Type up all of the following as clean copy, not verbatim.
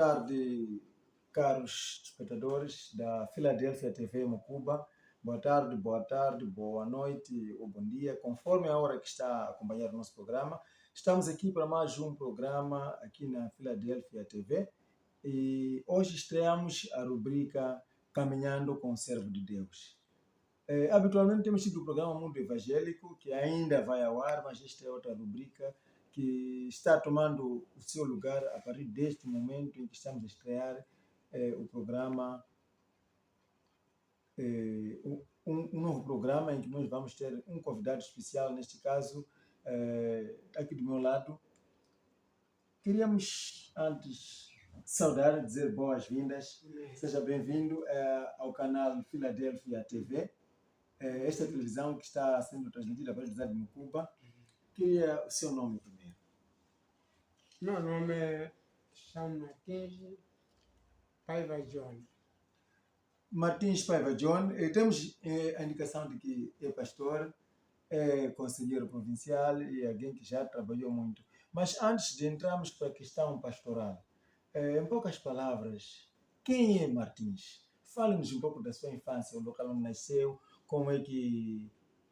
tarde, caros espectadores da Filadélfia TV Mocuba. Boa tarde, boa noite ou bom dia, conforme a hora que está a acompanhar o nosso programa. Estamos aqui para mais um programa aqui na Filadélfia TV e hoje estreamos a rubrica Caminhando com o Servo de Deus. Habitualmente temos tido o programa Mundo Evangélico, que ainda vai ao ar, mas esta é outra rubrica que está tomando o seu lugar a partir deste momento em que estamos a estrear o programa, um novo programa em que nós vamos ter um convidado especial, neste caso, aqui do meu lado. Queríamos antes saudar, dizer boas-vindas, seja bem-vindo ao canal Filadélfia TV. Esta televisão que está sendo transmitida para a cidade de Mocuba. Queria o seu nome primeiro. Meu nome é Martins Paiva John. Martins Paiva John. Temos a indicação de que é pastor, é conselheiro provincial e alguém que já trabalhou muito. Mas antes de entrarmos para a questão pastoral, em poucas palavras, quem é Martins? Fale-nos um pouco da sua infância, o local onde nasceu, como é que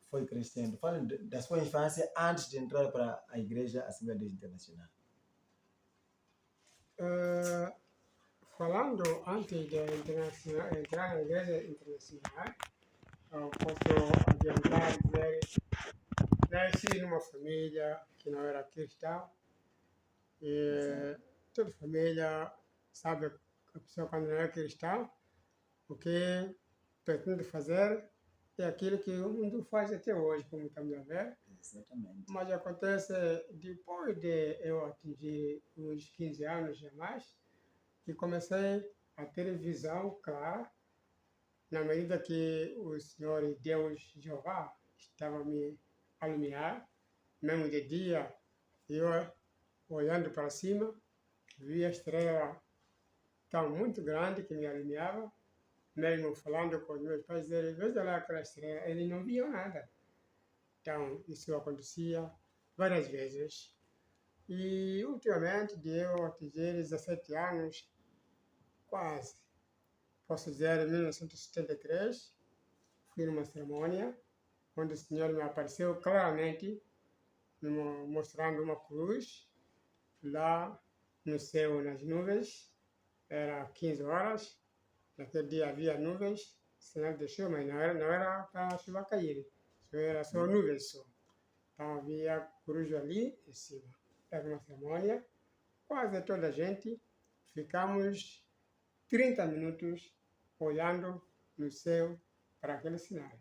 foi crescendo. Fale da sua infância antes de entrar para a Igreja Assembleia de Deus Internacional. Falando antes de entrar na Igreja Internacional, eu posso adiantar dizer que nasci numa família que não era cristã. E toda família sabe que a pessoa, quando não é cristã, o que pretende fazer é aquilo que o mundo faz até hoje, como estamos a ver. Exatamente. Mas acontece, depois de eu atingir uns 15 anos já mais, que comecei a ter visão clara, na medida que o Senhor Deus Jeová estava me a iluminar, mesmo de dia, eu olhando para cima, vi a estrela tão muito grande que me iluminava, mesmo falando com os meus pais, eles veja lá aquela estrela, eles não viam nada. Então, isso acontecia várias vezes. E, ultimamente, de eu atingir 17 anos, quase, posso dizer, em 1973, fui numa cerimônia onde o Senhor me apareceu claramente, mostrando uma cruz lá no céu, nas nuvens. Era 15 horas, naquele dia havia nuvens, sinal de chuva, mas não era para a chuva cair, era só nuvens só. Então havia cruz ali em cima. Era uma cerimônia, quase toda a gente, ficamos 30 minutos olhando no céu para aquele sinal.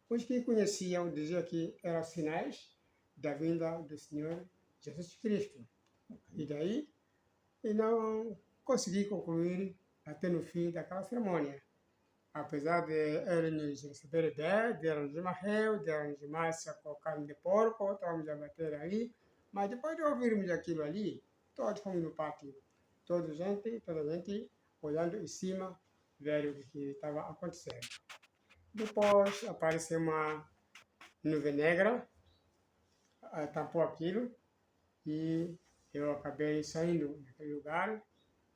Os que conheciam diziam que eram sinais da vinda do Senhor Jesus Cristo. E daí, eu não consegui concluir até no fim daquela cerimônia. Apesar de eles nos receberem bem, deram-nos uma réu, deram-nos massa com carne de porco, estávamos a bater ali, mas depois de ouvirmos aquilo ali, todos fomos no pátio. Toda a gente olhando em cima, ver o que estava acontecendo. Depois apareceu uma nuvem negra, tampou aquilo, e eu acabei saindo daquele lugar.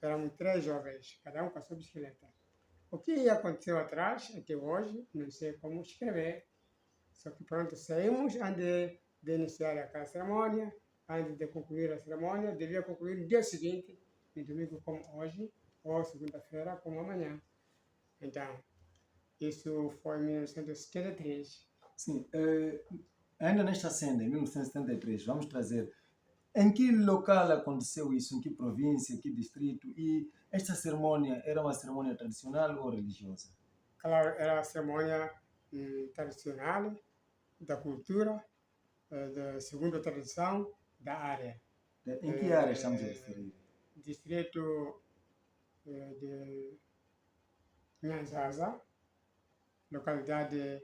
Éramos 3 jovens, cada um com a sua bicicleta. O que aconteceu atrás, até hoje, não sei como escrever. Só que pronto, saímos antes de iniciar aquela cerimônia, antes de concluir a cerimônia, devia concluir no dia seguinte, no domingo como hoje, ou segunda-feira como amanhã. Então, isso foi em 1973. Sim, ainda nesta cena, em 1973, vamos trazer em que local aconteceu isso, em que província, em que distrito, e esta cerimônia era uma cerimônia tradicional ou religiosa? Claro, era a cerimônia tradicional, da cultura, da segunda tradição, da área. Em que área estamos a referir? Distrito de Nhanzaza, localidade...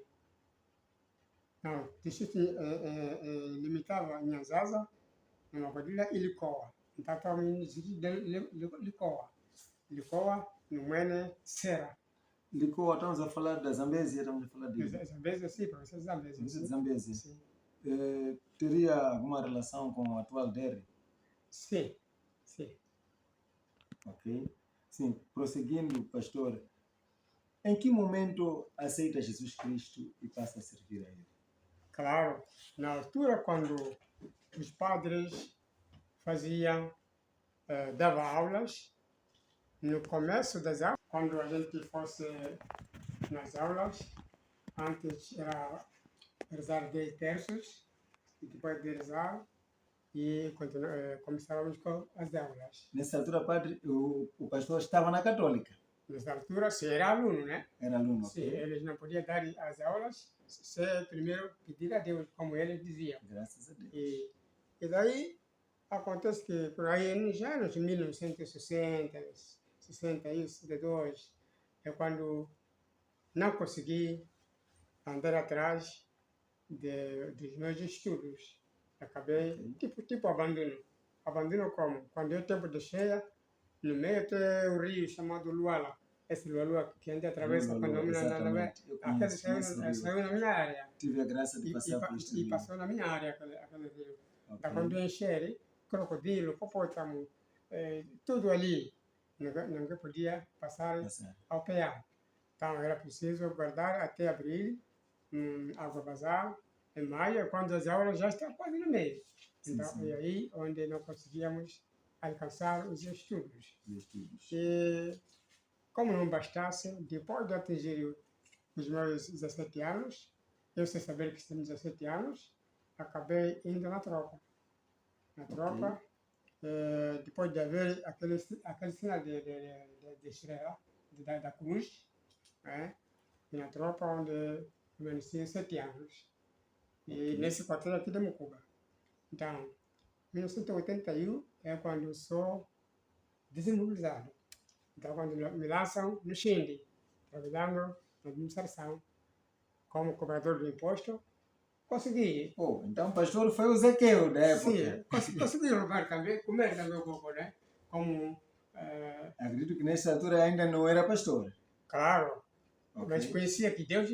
Não, distrito limitava Nhanzaza, numa quadrilha, e Licoa. Então, estava no distrito de Licoa. Licoa, no Mwene Serra. Licoa, estamos a falar da Zambésia, estamos a falar de... Zambésia, sim, professor Zambésia. Zambésia. Sim. Teria alguma relação com o atual DER? Sim, sim. Ok? Sim, prosseguindo, pastor, em que momento aceita Jesus Cristo e passa a servir a Ele? Claro, na altura quando os padres faziam, davam aulas, no começo das aulas, quando a gente fosse nas aulas, antes era rezar 10 terços, e depois de rezar, e começávamos com as aulas. Nessa altura, padre, o pastor estava na Católica. Nessa altura, se era aluno, né? Era aluno, Sim, ok? eles não podiam dar as aulas sem primeiro pedir a Deus, como eles diziam. Graças a Deus. E daí acontece que por aí nos anos de 1960, 61, 62, é quando não consegui andar atrás dos meus estudos. Acabei, tipo abandono. Abandono como? Quando é tempo de cheia, no meio tem o rio chamado Luala. Esse Luala que a gente atravessa quando vamos na nave. Exatamente. Eu Aquele conheço o rio. saiu na minha área. Tive a graça de passar por este E rio. passou na minha área aquele rio. Ok. Quando encher, crocodilo, hipopótamo, tudo ali. Ninguém podia passar ao peão. Então era preciso guardar até abril, água vazar, em maio, quando as aulas já estão quase no meio. Sim, Então, sim. e aí onde não conseguíamos alcançar os estudos. Os estudos. E, como não bastasse, depois de atingir os meus 17 anos, eu sem saber que tinha 17 anos, acabei indo na tropa. Na tropa, depois de haver aquele sinal de estrela, da cruz, né? E na tropa onde permaneci 7 anos. E nesse quartel aqui de Mucuba. Então, 1981 é quando eu sou desmobilizado. Então, quando me lançam no Xindi, trabalhando na administração como cobrador do imposto, consegui. Então o pastor foi o Zequeu da época. Sim, consegui roubar também, comer também um pouco, né? Como... Acredito que nessa altura ainda não era pastor. Claro, Ok. mas conhecia que Deus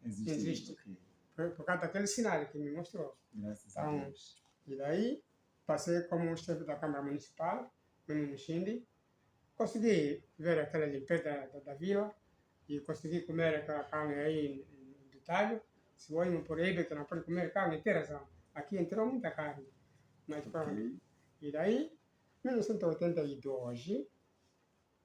Existe. Ok. por causa daquele sinal que me mostrou. Graças a Deus. E daí, passei como chefe da Câmara Municipal, no Xindi, consegui ver aquela limpeza da vila e consegui comer aquela carne aí do talho. Se hoje não proíbe que não pode comer carne inteira, só. Aqui entrou muita carne. Mas pronto. E daí, 1982,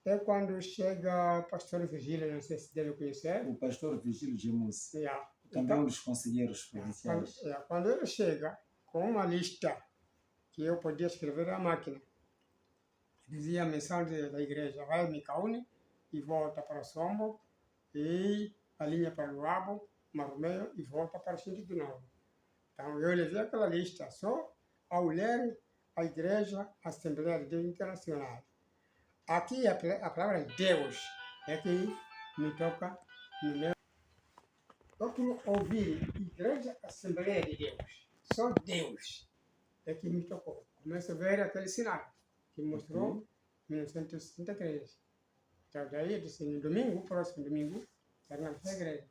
é quando chega o pastor Virgílio, não sei se deve conhecer. O pastor Virgílio Gemus. Yeah. Também Então, um dos conselheiros provinciais. Quando ele chega com uma lista que eu podia escrever à máquina, dizia a missão da igreja, vai a Micaúne e volta para Sombo, e a linha para Luabo, Marumeio e volta para o Xindi de novo. Então eu levei aquela lista só ao ler a igreja Assembleia de Deus Internacional. Aqui a palavra Deus é que me toca no meu. Eu como ouvir Igreja Assembleia de Deus, só Deus é que me tocou. Começo a ver aquele sinal que mostrou em 1963. Então, daí eu disse, no domingo, próximo domingo, era na igreja.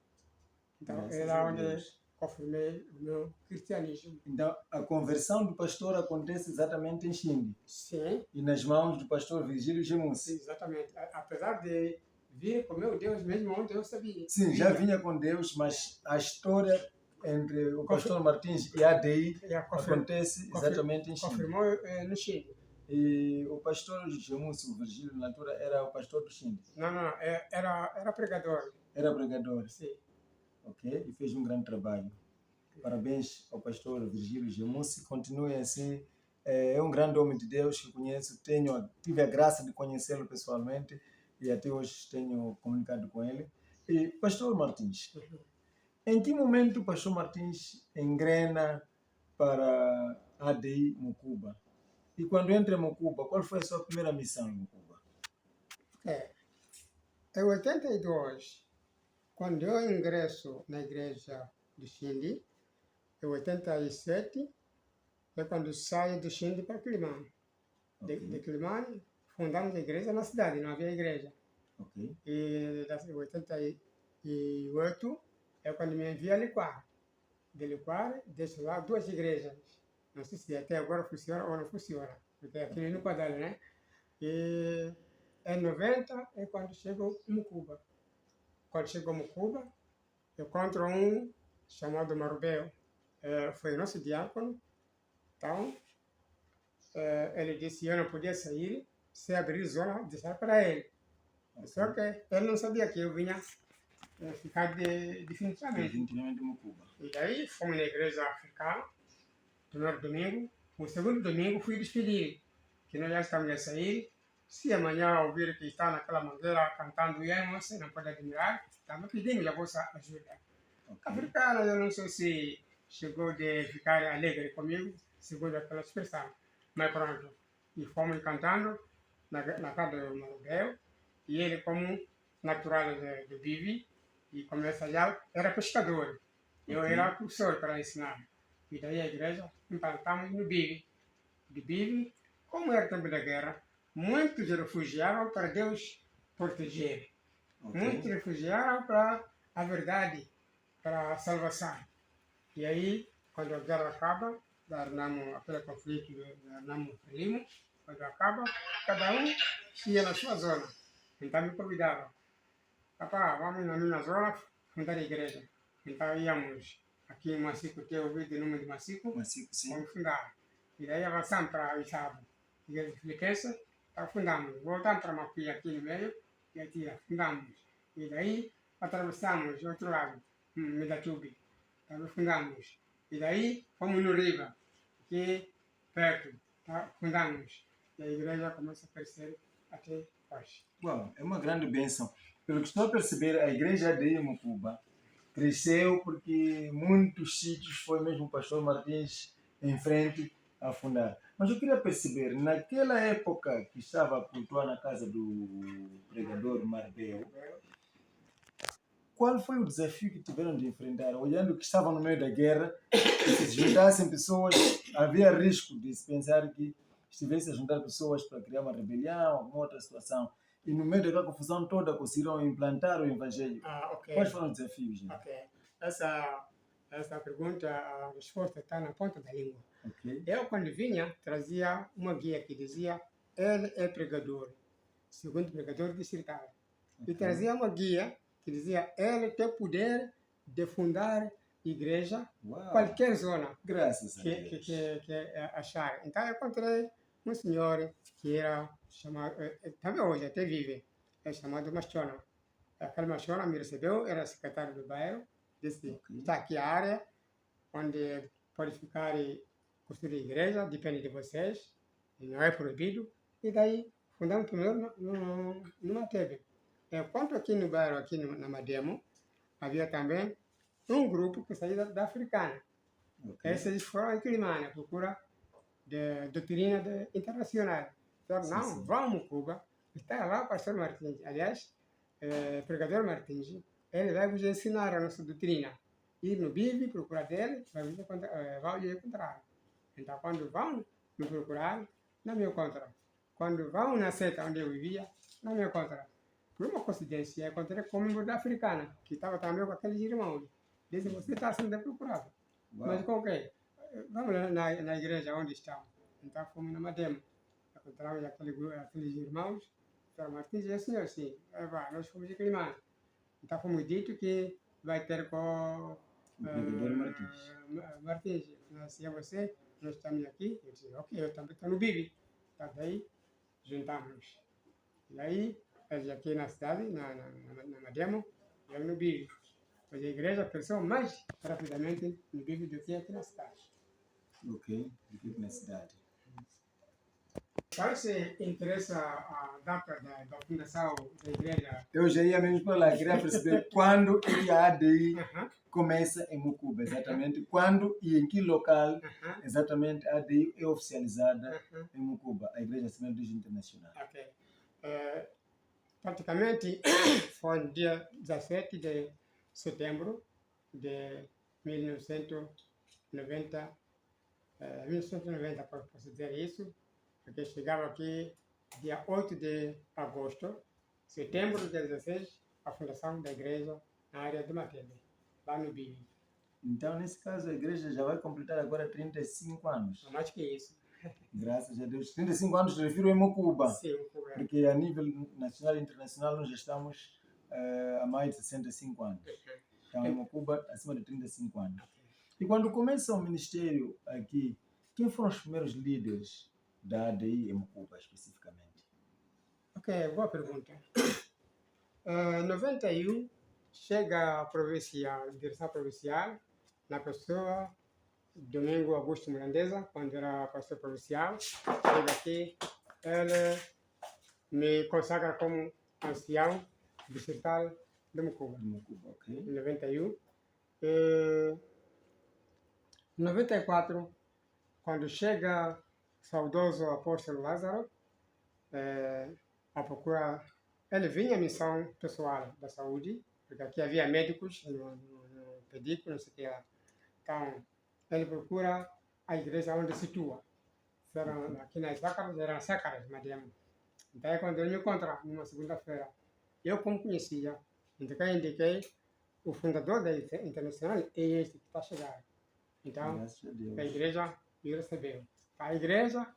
Então, era onde confirmei o meu cristianismo. Então, a conversão do pastor acontece exatamente em Xindi. Sim. E nas mãos do pastor Virgílio Gemus. Exatamente. Apesar de vir com meu Deus mesmo onde eu sabia. Sim, já vinha com Deus, mas a história entre o pastor Martins e a ADI acontece exatamente em Xindi. Confirmou no Xindi. E o pastor Gemus, o Virgílio, na altura, era o pastor do Xindi? Não, era pregador. Era pregador? Sim. Ok, e fez um grande trabalho. Parabéns ao pastor Virgílio Gemus, continue assim. É um grande homem de Deus que conheço, tive a graça de conhecê-lo pessoalmente e até hoje tenho comunicado com ele. E pastor Martins, em que momento o pastor Martins engrena para a ADI Mucuba? E quando entra em Mucuba, qual foi a sua primeira missão em Mucuba? Em 82, quando eu ingresso na igreja do Xindi, em 87, é quando saio do Xindi para Quilimane. De Quilimane, fundamos a igreja na cidade, não havia igreja. E em 88 é quando me envia a Liquar. De Liquar, deixo lá 2 igrejas. Não sei se até agora funciona ou não funciona, porque aqui no Quadalho, né? E Em 90 é quando chegou em Cuba. Quando chegou em Cuba, eu encontro um chamado Marubeu. Foi nosso diácono. Então, ele disse que eu não podia sair se abrir zona de estar para ele. Só que ele não sabia que eu vinha ficar definitivamente. Definitivamente em Cuba. E daí fomos na igreja africana, primeiro domingo. O segundo domingo fui despedir, que nós já estamos a sair. Se amanhã ouvir que está naquela mangueira cantando hinos, você não pode admirar, estamos pedindo a vossa ajuda. A africana, eu não sei se chegou de ficar alegre comigo, segundo aquela expressão. Mas pronto, e fomos cantando na casa do Marubel, e ele como natural de Bibi, e começa já, era pescador. Eu era professor para ensinar. E daí a igreja implantamos no Bibi. De Bibi, como era tempo da guerra, muitos refugiaram para Deus proteger. Muitos refugiaram para a verdade, para a salvação. E aí, quando a guerra acaba, aquele conflito do Frelimo, quando acaba, cada um ia na sua zona. Então me convidavam. Papá, vamos na minha zona fundar a igreja. Então íamos aqui em Macico, tem ouvido o nome de Macico? Macico, sim. Vamos fundar. E daí avançamos para o Isabo. Igreja de Filipenses, fundamos. Voltamos para Mapuí aqui no meio, e aqui fundamos. E daí atravessamos o outro lado, Medatubi. Então fundamos. E daí fomos no Riba, aqui perto, fundamos. E a igreja começa a crescer até hoje. Bom, é uma grande bênção. Pelo que estou a perceber, a igreja de Mucuba cresceu porque muitos sítios foi mesmo o pastor Martins em frente a fundar. Mas eu queria perceber, naquela época que estava a cultuar na casa do pregador Marbeu, qual foi o desafio que tiveram de enfrentar? Olhando que estavam no meio da guerra, se juntassem pessoas, havia risco de se pensar que estivesse a juntar pessoas para criar uma rebelião, alguma outra situação. E no meio daquela confusão toda, conseguiram implantar o evangelho. Okay. Quais foram os desafios? Gente? Ok. Essa pergunta, a resposta está na ponta da língua. Okay. Eu, quando vinha, trazia uma guia que dizia: ele é pregador, segundo pregador distrital. Okay. E trazia uma guia que dizia: ele tem poder de fundar igreja, qualquer zona. Graças a Deus. Que achar. Então, eu encontrei um senhor que era chamado, também hoje até vive, é chamado Machona. Aquele Machona me recebeu, era secretário do bairro, disse: está aqui a área onde pode ficar e construir igreja, depende de vocês, não é proibido. E daí, fundamos primeiro no Matebe. Enquanto aqui no bairro, aqui na Mademo, havia também um grupo que saía da Africana. Okay. Esses foram em Quilimane, à procura de doutrina internacional. Então, não, vamos Cuba. Está lá o pastor Martins. Aliás, pregador Martins, ele vai vos ensinar a nossa doutrina. Ir no Bibi, procurar dele, vai lhe encontrar. Então, quando vão me procurar, não me encontram. Quando vão na seta onde eu vivia, não me encontram. Por uma coincidência, eu encontrei com um membro da Africana, que estava também com aqueles irmãos. Disse: você está sendo procurado. Mas com quem? Vamos na igreja onde estão. Então fomos na Mademo. Encontramos aqueles irmãos. Então, Martins disse: senhor, sim. Nós fomos de Quilimane. Então fomos dito que vai ter com Martins. Se é você, nós estamos aqui. Eu disse: ok, eu também estou no Bibi. Então daí juntamos. E daí, eles aqui na cidade, na Mademo, e eu no Bibi. Mas a igreja cresceu mais rapidamente no Bibi do que aqui na cidade. Ok, do que na cidade. Qual se interessa a data da fundação da igreja? Eu já ia mesmo para lá, queria perceber quando a ADI começa em Mucuba, exatamente. Quando e em que local exatamente a ADI é oficializada em Mucuba, a Igreja Assembleia de Deus Internacional. Ok. Praticamente foi no dia 17 de setembro de 1990, 1990, posso dizer isso, porque chegava aqui dia 8 de agosto, setembro de 16, a fundação da igreja na área de Matebe, lá no Bibi. Então, nesse caso, a igreja já vai completar agora 35 anos. Mais que isso. Graças a Deus. 35 anos, refiro em Mocuba. Sim, Mucuba. Porque a nível nacional e internacional nós já estamos há mais de 65 anos. Então, em Mocuba, acima de 35 anos. E quando começa o ministério aqui, quem foram os primeiros líderes da ADI em Mocuba, especificamente? Ok, boa pergunta. Em 91, chega a provincial, direção provincial, na pessoa Domingo Augusto Mirandesa, quando era pastor provincial. Chega aqui, ele me consagra como ancião distrital de Mucuba, De Mocuba, ok. em 91. Em 94, quando chega o saudoso apóstolo Lázaro, a procura, ele vinha à missão pessoal da saúde, porque aqui havia médicos no pedico, não sei o que lá. Então, ele procura a igreja onde situa. Aqui nas Zácaras, eram Sácaras, Madiamo. Então, quando ele me encontra, numa segunda-feira, eu como conhecia, indiquei o fundador da Internacional é este que está chegando. Então, Graças a Deus. a igreja me recebeu. A igreja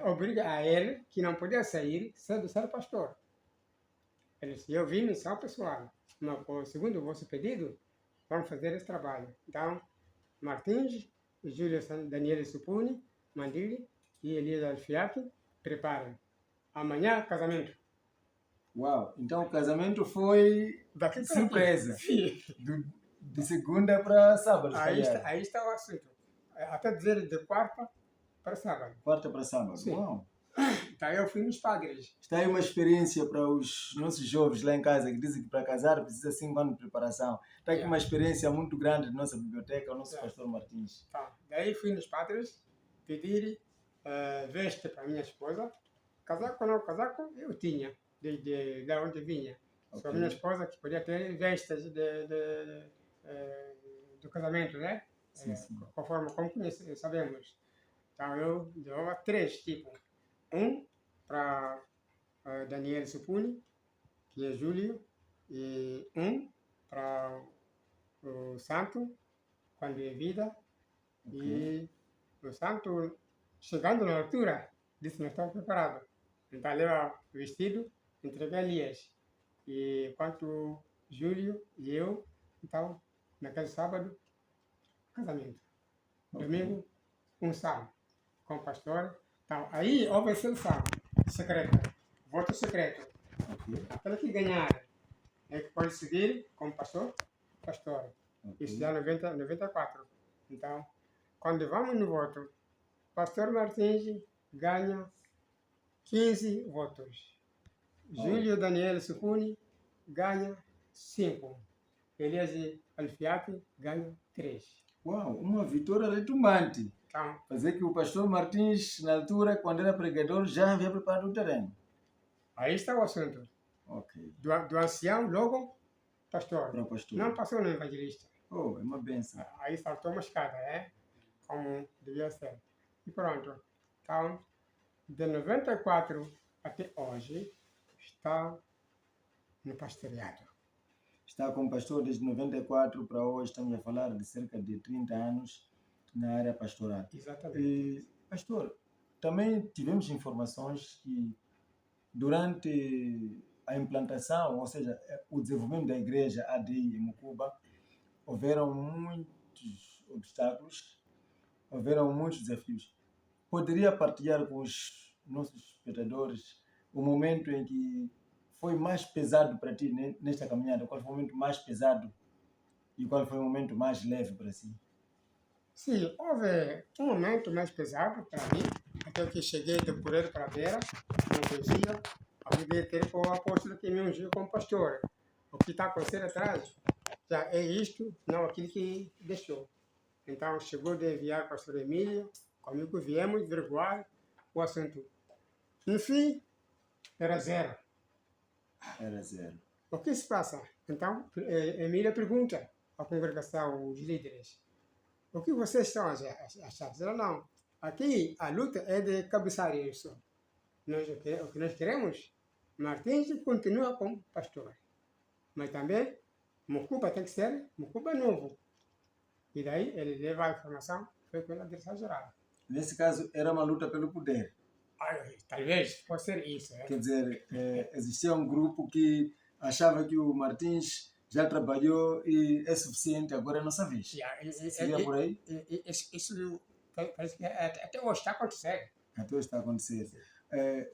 obriga a ele, que não podia sair, sem ser pastor. Ele disse, eu vim missão pessoal, mas segundo o vosso pedido, vamos fazer esse trabalho. Então, Martins, Júlio Daniel Supuni, Mandili e Elias Alfiaque preparam. Amanhã, casamento. Uau! Então o casamento foi Daqui para surpresa. Sim. De segunda para sábado. Aí está o assunto. Até dizer de quarta para sábado. Quarta para sábado. Sim. Uau! Então eu fui nos padres. Está aí uma experiência para os nossos jovens lá em casa que dizem que para casar precisa 5 anos de preparação. Está aqui uma experiência muito grande de nossa biblioteca, o nosso pastor Martins. Tá. Daí fui nos padres pedir veste para minha esposa. Casaco não, casaco eu tinha, de onde vinha. Só minha esposa que podia ter vestes do casamento, né? Sim, sim. Conforme como sabemos. Então eu levava 3 tipos. Um para Daniel Supuni, que é Júlio, e um para o Santo, quando é vida, e o Santo, chegando na altura, disse, não estava preparado. Então leva o vestido, entreguei a Elias. E quanto Júlio e eu, então, naquele sábado, casamento. Domingo, um salmo com o pastor. Então, aí houve a seleção secreta, voto secreto. Aquele que ganhar é que pode seguir como pastor. Isso já em 94. Então, quando vamos no voto, pastor Martins ganha 15 votos. Júlio Daniel Supuni ganha 5. Elias Alfiaque ganha 3. Uau, uma vitória retumbante. Então, Fazer que o pastor Martins, na altura, quando era pregador, já havia preparado o terreno. aí está o assunto. Ok. Do ancião, logo, pastor. Para o pastor. Não passou no evangelista. Oh, é uma benção. Aí saltou uma escada, né? Como devia ser. E pronto. Então, de 94 até hoje, está no pastoreado. Está como pastor desde 94 para hoje, estamos a falar de cerca de 30 anos na área pastoral. Exatamente. E, pastor, também tivemos informações que durante a implantação, ou seja, o desenvolvimento da igreja ADI em Mocuba, houveram muitos obstáculos, houveram muitos desafios. Poderia partilhar com os nossos espectadores o momento em que foi mais pesado para ti nesta caminhada? Qual foi o momento mais pesado e qual foi o momento mais leve para si? Sim, houve um momento mais pesado para mim, até que cheguei de Pureiro para a Beira, não conhecia, a vida ter com o apóstolo que me ungiu como pastor. O que está acontecendo atrás já é isto, não aquilo que deixou. Então, chegou de enviar o pastor Emílio, comigo viemos averiguar o assunto. No fim, era 0. Era 0. O que se passa? Então, Emília pergunta à congregação, os líderes, o que vocês estão a achar? Disseram, não, aqui a luta é de cabeçar isso. O que nós queremos, Martins continua como pastor, mas também Mocuba tem que ser Mocuba novo. E daí ele leva a informação, foi pela direção geral. Nesse caso, era uma luta pelo poder. Talvez possa ser isso. Quer dizer, existia um grupo que achava que o Martins já trabalhou e é suficiente, agora é a nossa vez. Seria por aí? Isso parece que até hoje está acontecendo. Até hoje está a acontecer.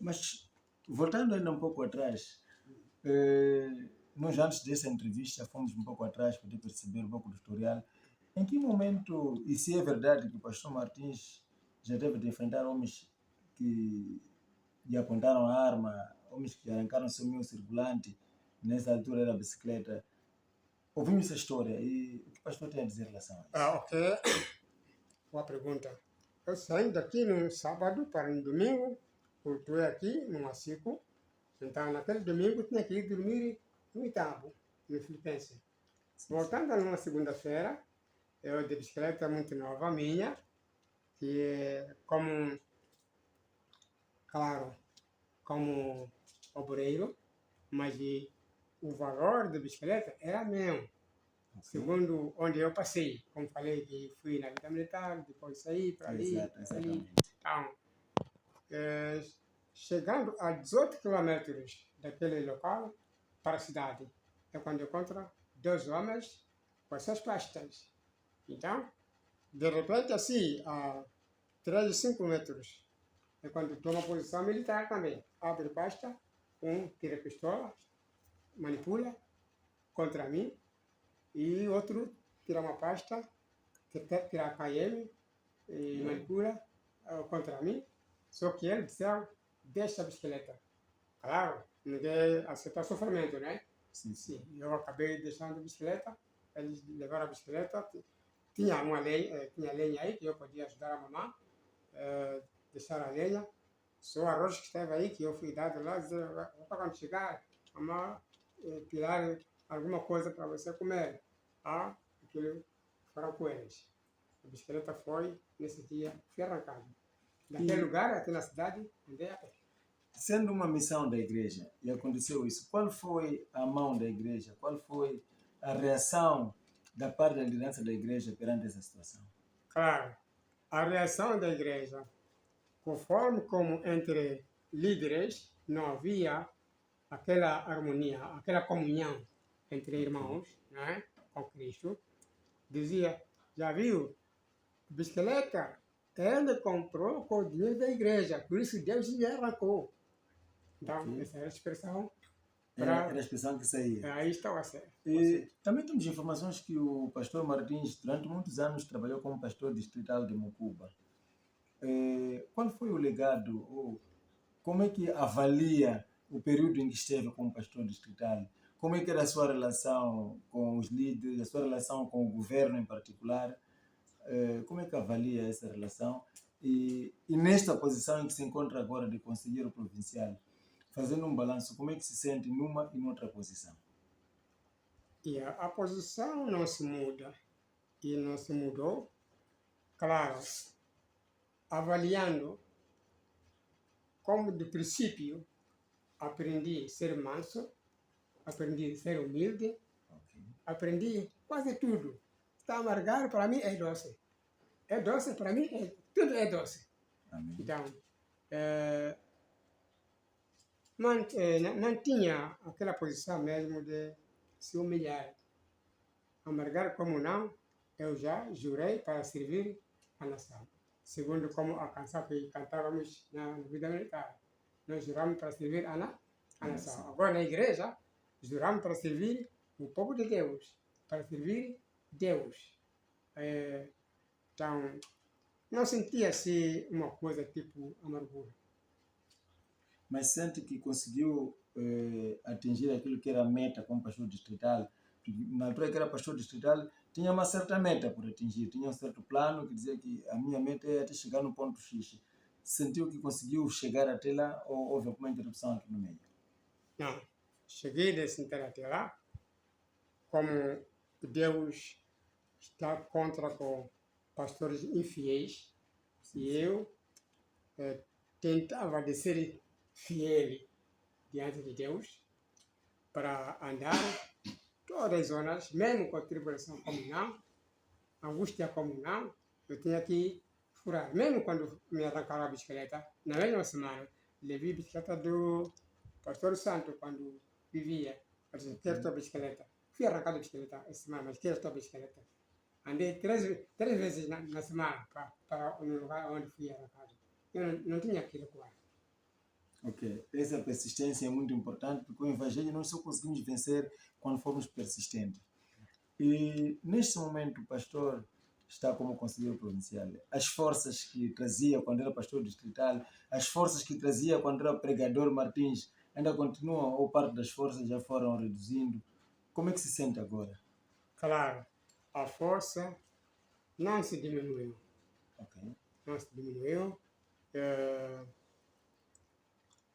Mas, voltando ainda um pouco atrás, nós antes dessa entrevista fomos um pouco atrás para poder perceber um pouco do historial. Em que momento, e se é verdade que o pastor Martins já teve de enfrentar homens que lhe apontaram a arma, homens que arrancaram seu meio circulante, nessa altura era a bicicleta. Ouvimos essa história e o que o pastor tem a dizer em relação a isso? Ok. Boa pergunta. Eu saí daqui no sábado para no domingo, voltei aqui no Macico. Então, naquele domingo, tinha que ir dormir no Itambo, no Filipense. Voltando numa segunda-feira, eu de bicicleta muito nova minha, que é como, claro, como obreiro, mas o valor da bicicleta era mesmo. Segundo onde eu passei, como falei que fui na vida militar, depois saí para ali, ali. Então, chegando a 18 quilômetros daquele local para a cidade, é quando eu encontro 2 homens com essas pastas. Então, de repente, assim, a 3 ou 5 metros, é quando toma posição militar também. Abre pasta, tira a pistola, manipula contra mim, e outro tira uma pasta, tira a KM e manipula contra mim. Só que ele disseram, deixa a bicicleta. Claro, ninguém aceita sofrimento, né? Sim. Eu acabei deixando a bicicleta, eles levaram a bicicleta, tinha lenha aí que eu podia ajudar a mamãe, deixar a lenha. Só o arroz que estava aí, que eu fui dado lá, dizer, quando chegar, mamãe, tirar alguma coisa para você comer. Aquilo foram com eles. A bicicleta foi, nesse dia, fui arrancado. Daquele lugar, até na cidade, andei a pé. Sendo uma missão da igreja, e aconteceu isso, qual foi a mão da igreja? Qual foi a reação da parte da liderança da igreja perante essa situação? Claro, a reação da igreja, conforme como entre líderes não havia aquela harmonia, aquela comunhão entre irmãos, né, com Cristo, dizia, já viu, bicicleta, ele comprou com o dinheiro da igreja, por isso Deus lhe arrancou. Então, essa era a expressão. Era a expressão que saía. Aí estava certo. E também temos informações que o pastor Martins, durante muitos anos, trabalhou como pastor distrital de Mucuba. Qual foi o legado, ou como é que avalia o período em que esteve como pastor distrital? Como é que era a sua relação com os líderes, a sua relação com o governo em particular? Como é que avalia essa relação? E nesta posição em que se encontra agora de conselheiro provincial, fazendo um balanço, como é que se sente numa e noutra posição? E a posição não se muda. E não se mudou. Claro, avaliando como de princípio aprendi a ser manso, aprendi a ser humilde, aprendi quase tudo. Está amargado para mim é doce. É doce para mim, tudo é doce. Amém. Então, não tinha aquela posição mesmo de se humilhar. Amargar como não, eu já jurei para servir a nação. Segundo como a canção que cantávamos na vida militar. Nós juramos para servir a nação. Agora na igreja, juramos para servir o povo de Deus, para servir Deus. Então, não sentia-se uma coisa tipo amargura. Mas sente que conseguiu atingir aquilo que era a meta como pastor distrital? Na altura que era pastor distrital, tinha uma certa meta por atingir, tinha um certo plano que dizia que a minha meta é até chegar no ponto X. Sentiu que conseguiu chegar até lá ou houve alguma interrupção aqui no meio? Não, cheguei desse até lá, como Deus está contra com pastores infiéis, e eu tentava de ser fiel diante de Deus para andar todas as zonas, mesmo com a tribulação comunal, angústia comunal, eu tinha que furar. Mesmo quando me arrancaram a bicicleta, na mesma semana, levei a bicicleta do Pastor Santo, quando vivia. Eu disse, quero a tua bicicleta. Fui arrancado a bicicleta essa semana, mas quero a tua bicicleta. Andei três vezes na semana para o lugar onde fui arrancado. Eu não tinha aquilo claro. Ok, essa persistência é muito importante, porque o Evangelho nós só conseguimos vencer quando formos persistentes. E neste momento o pastor está como conselheiro provincial. As forças que trazia quando era pastor distrital, as forças que trazia quando era pregador Martins, ainda continuam ou parte das forças já foram reduzindo? Como é que se sente agora? Claro, a força não se diminuiu. Ok. Não se diminuiu.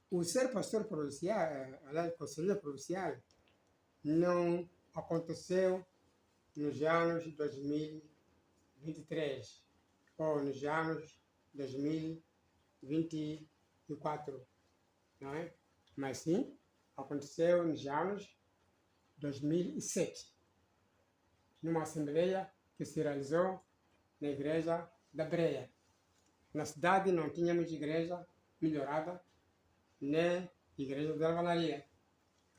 O ser pastor provincial, aliás, conselheiro provincial, não aconteceu nos anos 2023 ou nos anos 2024, não é? Mas sim, aconteceu nos anos 2007, numa assembleia que se realizou na igreja da Breia. Na cidade não tínhamos igreja melhorada, nem igreja da Alvanaria.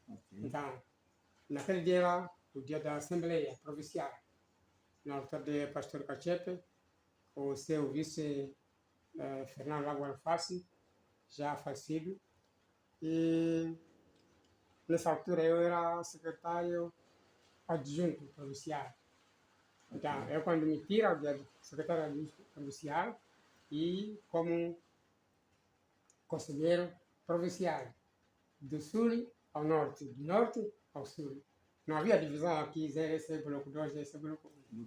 Ok. Então, naquele dia lá, o dia da Assembleia Provincial, na altura de pastor Cachepe, o seu vice Fernando Lago Alface, já falecido, e nessa altura eu era secretário adjunto provincial. Então, eu quando me tiro de secretário adjunto provincial e como conselheiro provincial, do sul ao norte, do norte ao sul. Não havia divisão aqui, esse bloco 2, esse bloco 1.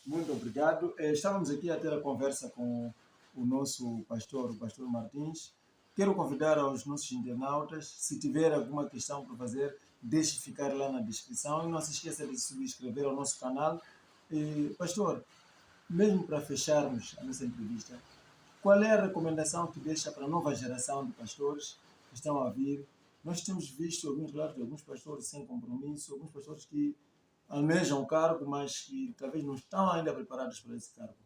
Muito obrigado. Estávamos aqui a ter a conversa com o nosso pastor, o pastor Martins. Quero convidar aos nossos internautas, se tiver alguma questão para fazer, deixe ficar lá na descrição e não se esqueça de subscrever ao nosso canal. Pastor, mesmo para fecharmos a nossa entrevista, qual é a recomendação que deixa para a nova geração de pastores que estão a vir? Nós temos visto alguns relatos de alguns pastores sem compromisso, alguns pastores que almejam o cargo, mas que talvez não estão ainda preparados para esse cargo.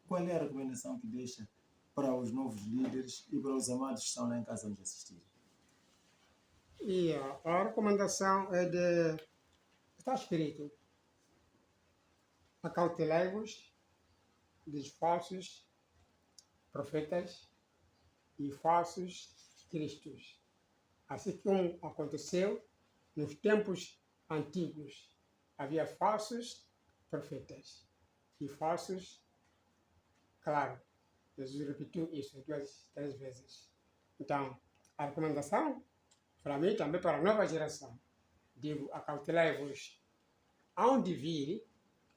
Qual é a recomendação que deixa para os novos líderes e para os amados que estão lá em casa nos assistir? E a recomendação é de... Está escrito: acautelai-vos dos falsos profetas e falsos cristos. Assim como aconteceu nos tempos antigos, havia falsos profetas e falsos, claro, Jesus repetiu isso 2, 3 vezes. Então, a recomendação, para mim, também para a nova geração, digo, acautelai-vos aonde vir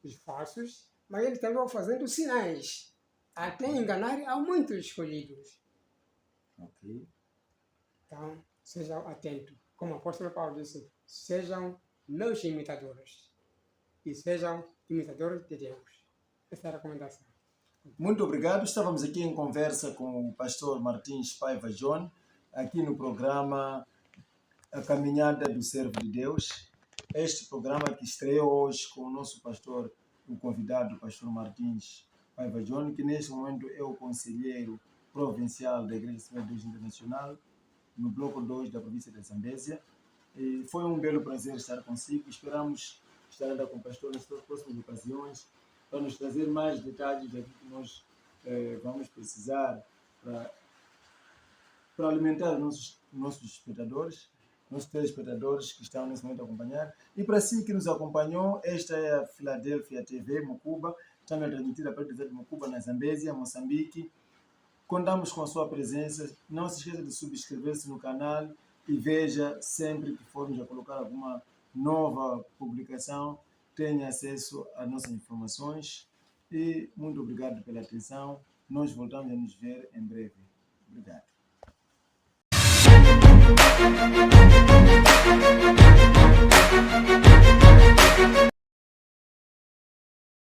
os falsos, mas eles também vão fazendo sinais, até enganarem a muitos escolhidos. Ok. Então, sejam atentos. Como o apóstolo Paulo disse, sejam meus imitadores e sejam imitadores de Deus. Essa é a recomendação. Muito obrigado. Estávamos aqui em conversa com o pastor Martins Paiva John, aqui no programa A Caminhada do Servo de Deus. Este programa que estreou hoje com o nosso pastor, o convidado, o pastor Martins Paiva John, que neste momento é o conselheiro provincial da Igreja Assembleia de Deus Internacional, no bloco 2 da província de Zambésia. E foi um belo prazer estar consigo. Esperamos estar ainda com o pastor nas próximas ocasiões para nos trazer mais detalhes daquilo que nós vamos precisar para alimentar nossos espectadores, nossos telespectadores que estão nesse momento a acompanhar. E para si que nos acompanhou, esta é a Filadélfia TV Mucuba, também transmitida pela TV de Mucuba, na Zambésia, Moçambique. Contamos com a sua presença. Não se esqueça de subscrever-se no canal e veja sempre que formos a colocar alguma nova publicação, tenha acesso às nossas informações. E muito obrigado pela atenção. Nós voltamos a nos ver em breve. Obrigado.